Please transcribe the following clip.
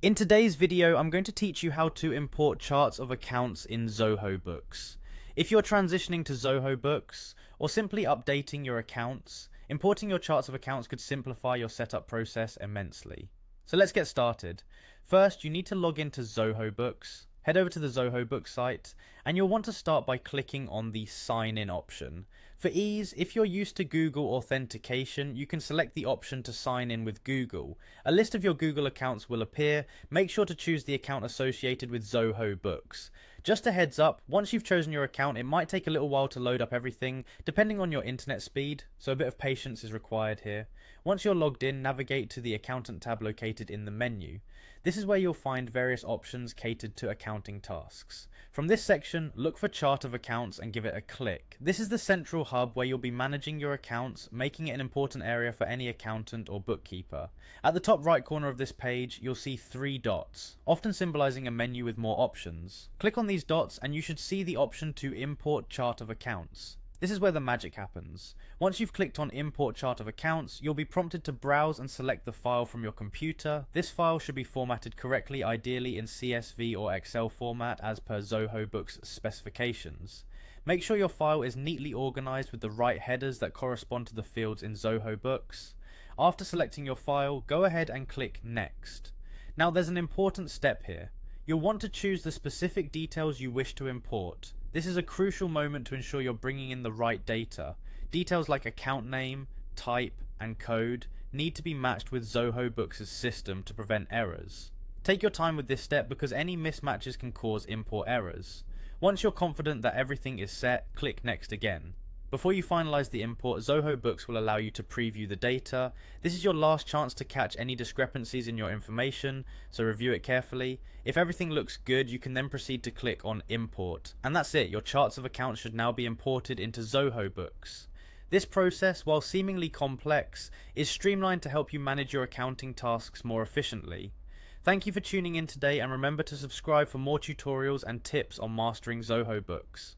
In today's video, I'm going to teach you how to import charts of accounts in Zohobooks. If you're transitioning to Zohobooks, or simply updating your accounts, importing your charts of accounts could simplify your setup process immensely. So let's get started. First, you need to log into Zohobooks. Head over to the Zohobooks site, and you'll want to start by clicking on the Sign In option. For ease, if you're used to Google authentication, you can select the option to sign in with Google. A list of your Google accounts will appear. Make sure to choose the account associated with Zohobooks. Just a heads up, once you've chosen your account, it might take a little while to load up everything, depending on your internet speed, so a bit of patience is required here. Once you're logged in, navigate to the Accountant tab located in the menu. This is where you'll find various options catered to accounting tasks. From this section, look for Chart of Accounts and give it a click. This is the central hub where you'll be managing your accounts, making it an important area for any accountant or bookkeeper. At the top right corner of this page, you'll see 3 dots, often symbolizing a menu with more options. Click on these dots and you should see the option to import Chart of Accounts. This is where the magic happens. Once you've clicked on Import Chart of Accounts, you'll be prompted to browse and select the file from your computer. This file should be formatted correctly, ideally in CSV or Excel format as per Zohobooks specifications. Make sure your file is neatly organized with the right headers that correspond to the fields in Zohobooks. After selecting your file, go ahead and click Next. Now there's an important step here. You'll want to choose the specific details you wish to import. This is a crucial moment to ensure you're bringing in the right data. Details like account name, type, and code need to be matched with Zohobooks' system to prevent errors. Take your time with this step because any mismatches can cause import errors. Once you're confident that everything is set, click Next again. Before you finalize the import, Zohobooks will allow you to preview the data. This is your last chance to catch any discrepancies in your information, so review it carefully. If everything looks good, you can then proceed to click on Import. And that's it, your charts of accounts should now be imported into Zohobooks. This process, while seemingly complex, is streamlined to help you manage your accounting tasks more efficiently. Thank you for tuning in today, and remember to subscribe for more tutorials and tips on mastering Zohobooks.